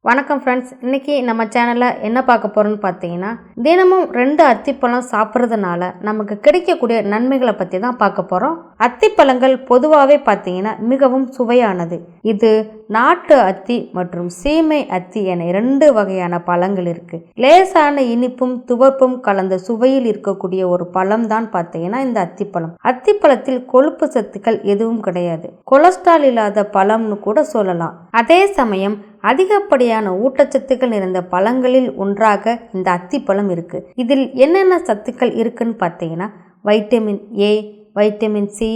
வணக்கம் ஃப்ரெண்ட்ஸ், இன்றைக்கி நம்ம சேனலில் என்ன பார்க்க போகிறோன்னு பார்த்தீங்கன்னா, தினமும் 2 அத்திப்பழம் சாப்பிட்றதுனால நமக்கு கிடைக்கக்கூடிய நன்மைகளை பற்றி தான் பார்க்க போகிறோம். அத்திப்பழங்கள் பொதுவாகவே பார்த்தீங்கன்னா மிகவும் சுவையானது. இது நாட்டு அத்தி மற்றும் சீமை அத்தி என 2 வகையான பழங்கள் இருக்குது. லேசான இனிப்பும் துவர்ப்பும் கலந்த சுவையில் இருக்கக்கூடிய ஒரு பழம் தான் பார்த்தீங்கன்னா இந்த அத்திப்பழம். அத்திப்பழத்தில் கொழுப்பு சத்துக்கள் எதுவும் கிடையாது. கொலஸ்ட்ரால் இல்லாத பழம்னு கூட சொல்லலாம். அதே சமயம் அதிகப்படியான ஊட்டச்சத்துக்கள் நிறைந்த பழங்களில் ஒன்றாக இந்த அத்திப்பழம் இருக்கு. இதில் என்னென்ன சத்துக்கள் இருக்குன்னு பார்த்தீங்கன்னா, vitamin A, vitamin C,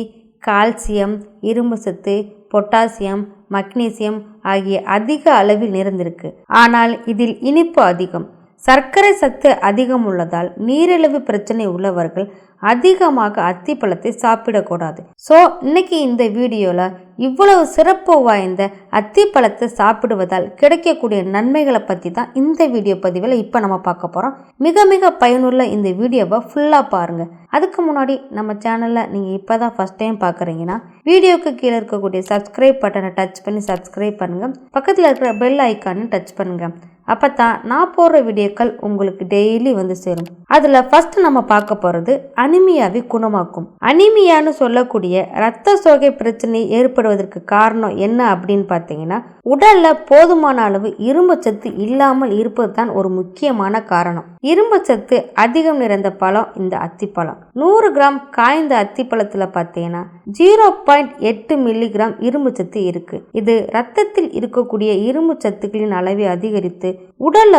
calcium, இரும்பு சத்து, பொட்டாசியம், மக்னீசியம் ஆகிய அதிக அளவில் நிறைந்திருக்கு. ஆனால் இதில் இனிப்பு அதிகம், சர்க்கரை சத்து அதிகம் உள்ளதால் நீரிழிவு பிரச்சனை உள்ளவர்கள் அதிகமாக அத்திப்பழத்தை சாப்பிடக்கூடாது. ஸோ இன்னைக்கு இந்த வீடியோவில் இவ்வளவு சிறப்பு வாய்ந்த அத்திப்பழத்தை சாப்பிடுவதால் கிடைக்கக்கூடிய நன்மைகளை பற்றி தான் இந்த வீடியோ பதிவில் இப்போ நம்ம பார்க்க போகிறோம். மிக மிக பயனுள்ள இந்த வீடியோவை ஃபுல்லாக பாருங்கள். அதுக்கு முன்னாடி நம்ம சேனலில் நீங்கள் இப்போ தான் ஃபஸ்ட் டைம் பார்க்குறீங்கன்னா வீடியோக்கு கீழே இருக்கக்கூடிய சப்ஸ்கிரைப் பட்டனை டச் பண்ணி சப்ஸ்கிரைப் பண்ணுங்கள். பக்கத்தில் இருக்கிற பெல் ஐக்கானையும் டச் பண்ணுங்கள். அப்போ தான் நான் போடுற வீடியோக்கள் உங்களுக்கு டெய்லி வந்து சேரும். அதில் ஃபர்ஸ்ட் நம்ம பார்க்க போகிறது அனிமியாவை குணமாக்கும். அனிமியான்னு சொல்லக்கூடிய இரத்த சோகை பிரச்சனை ஏற்படுவதற்கு காரணம் என்ன அப்படின்னு பார்த்தீங்கன்னா, உடலில் போதுமான அளவு இரும்பு சத்து இல்லாமல் இருப்பது தான் ஒரு முக்கியமான காரணம். இரும்பு சத்து அதிகம் நிறைந்த பழம் இந்த அத்திப்பழம். 100 கிராம் காய்ந்த அத்திப்பழத்தில் பார்த்தீங்கன்னா 0.8 மில்லிகிராம் இரும்பு சத்து இருக்கு. இது ரத்தத்தில் இருக்கக்கூடிய இரும்பு சத்துக்களின் அளவை அதிகரித்து உடல்ல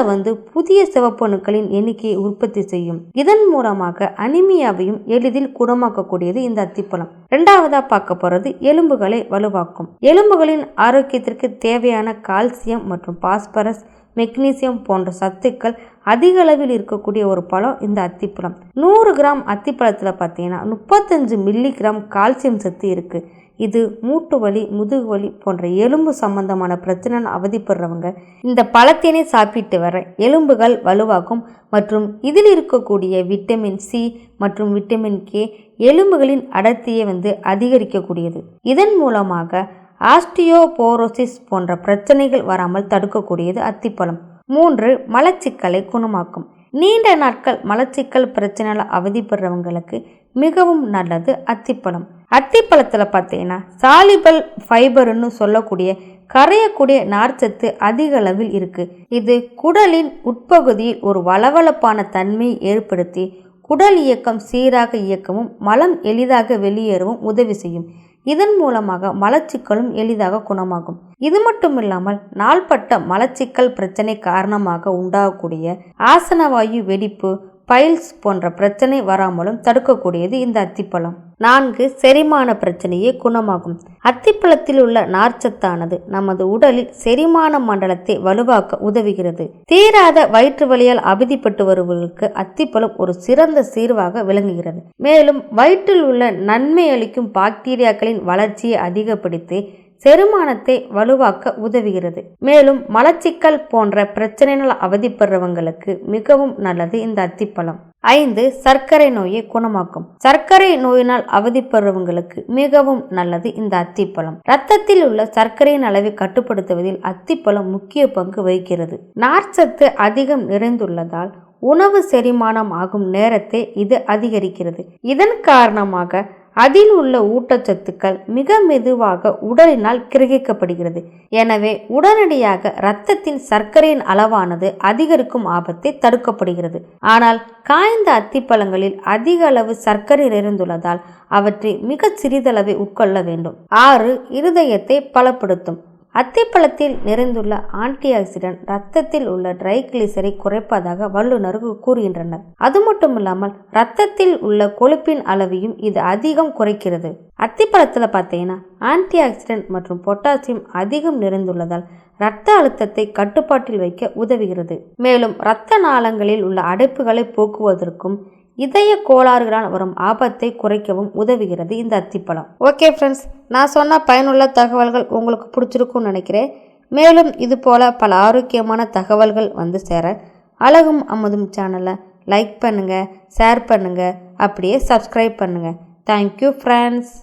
புதிய சிவப்பணுக்களின் எண்ணிக்கையை உற்பத்தி செய்யும். இதன் மூலமாக அனிமியாவையும் எளிதில் குணமாக்கக்கூடியது இந்த அத்திப்பழம். 2வதா பார்க்க போறது எலும்புகளை வலுவாக்கும். எலும்புகளின் ஆரோக்கியத்திற்கு தேவையான கால்சியம் மற்றும் பாஸ்பரஸ், மெக்னீசியம் போன்ற சத்துக்கள் அதிக அளவில் இருக்கக்கூடிய ஒரு பழம் இந்த அத்திப்பழம். 100 கிராம் அத்திப்பழத்தில் பார்த்தீங்கன்னா 35 மில்லிகிராம் கால்சியம் சத்து இருக்கு. இது மூட்டு வலி, முதுகு வலி போன்ற எலும்பு சம்பந்தமான பிரச்சனை அவதிப்படுறவங்க இந்த பழத்தினை சாப்பிட்டு வர எலும்புகள் வலுவாகும். மற்றும் இதில் இருக்கக்கூடிய விட்டமின் சி மற்றும் விட்டமின் கே எலும்புகளின் அடர்த்தியை அதிகரிக்கக்கூடியது. இதன் மூலமாக ஆஸ்டியோபோரோசிஸ் போன்ற பிரச்சனைகள் வராமல் தடுக்கக்கூடியது அத்திப்பழம். 3 மலச்சிக்கலை குணமாக்கும். நீண்ட நாட்கள் மலச்சிக்கல் பிரச்சனையால் அவதிப்படுறவங்களுக்கு மிகவும் நல்லது அத்திப்பழம். அத்திப்பழத்தில் பார்த்தீங்கன்னா சாலிபல் ஃபைபர்னு சொல்லக்கூடிய கரையக்கூடிய நார்ச்சத்து அதிக அளவில் இருக்கு. இது குடலின் உட்பகுதியில் ஒரு வளவளப்பான தன்மையை ஏற்படுத்தி குடல் இயக்கம் சீராக இயக்கவும் மலம் எளிதாக வெளியேறவும் உதவி செய்யும். இதன் மூலமாக மலச்சிக்கலும் எளிதாக குணமாகும். இது மட்டும் இல்லாமல் நாள்பட்ட மலச்சிக்கல் பிரச்சனை காரணமாக உண்டாகக்கூடிய ஆசனவாயு வெடிப்பு, பைல்ஸ் போன்ற பிரச்சனை வராமலும் தடுக்கக்கூடியது இந்த அத்திப்பழம். 4 செரிமான பிரச்சனையை குணமாகும். அத்திப்பழத்தில் உள்ள நார்ச்சத்தானது நமது உடலில் செரிமான மண்டலத்தை வலுவாக்க உதவுகிறது. தீராத வயிற்று வலியால் அவதிப்பட்டு வருவர்களுக்கு அத்திப்பழம் ஒரு சிறந்த தீர்வாக விளங்குகிறது. மேலும் வயிற்றில் உள்ள நன்மை அளிக்கும் பாக்டீரியாக்களின் வளர்ச்சியை அதிகப்படுத்தி செரிமானத்தை வலுவாக்க உதவுகிறது. மேலும் மலச்சிக்கல் போன்ற பிரச்சனைகள் அவதிப்படுறவங்களுக்கு மிகவும் நல்லது இந்த அத்திப்பழம். 5 சர்க்கரை நோயை குணமாக்கும். சர்க்கரை நோயினால் அவதிப்படுறவங்களுக்கு மிகவும் நல்லது இந்த அத்திப்பழம். ரத்தத்தில் உள்ள சர்க்கரையின் அளவை கட்டுப்படுத்துவதில் அத்திப்பழம் முக்கிய பங்கு வகிக்கிறது. நார்ச்சத்து அதிகம் நிறைந்துள்ளதால் உணவு செரிமானம் ஆகும் நேரத்தை இது அதிகரிக்கிறது. இதன் காரணமாக அதில் உள்ள ஊட்டச்சத்துக்கள் மிக மெதுவாக உடலினால் கிரகிக்கப்படுகிறது. எனவே உடனடியாக இரத்தத்தில் சர்க்கரையின் அளவானது அதிகரிக்கும் ஆபத்தை தடுக்கப்படுகிறது. ஆனால் காய்ந்த அத்திப்பழங்களில் அதிக அளவு சர்க்கரை நிறைந்துள்ளதால் அவற்றை மிக சிறிதளவை உட்கொள்ள வேண்டும். 6 இருதயத்தை பலப்படுத்தும். அத்திப்பழத்தில் நிறைந்துள்ள ஆன்டி ஆக்சிடென்ட் ரத்தத்தில் உள்ள ட்ரைகிளிசரை குறைப்பதாக வல்லுநர்கள் கூறுகின்றனர். அது மட்டும் இல்லாமல் ரத்தத்தில் உள்ள கொழுப்பின் அளவையும் இது அதிகம் குறைக்கிறது. அத்திப்பழத்தில் பார்த்தீங்கன்னா ஆன்டி ஆக்சிடென்ட் மற்றும் பொட்டாசியம் அதிகம் நிறைந்துள்ளதால் இரத்த அழுத்தத்தை கட்டுப்பாட்டில் வைக்க உதவுகிறது. மேலும் இரத்த நாளங்களில் உள்ள அடைப்புகளை போக்குவதற்கும் இதய கோளாறுகளால் வரும் ஆபத்தை குறைக்கவும் உதவுகிறது இந்த அத்திப்பழம். ஓகே ஃப்ரெண்ட்ஸ், நான் சொன்ன பயனுள்ள தகவல்கள் உங்களுக்கு பிடிச்சிருக்கும்னு நினைக்கிறேன். மேலும் இது போல பல ஆரோக்கியமான தகவல்கள் சேர அழகும் அமுதும் சேனலை லைக் பண்ணுங்கள், ஷேர் பண்ணுங்கள், அப்படியே சப்ஸ்கிரைப் பண்ணுங்கள். Thank you friends.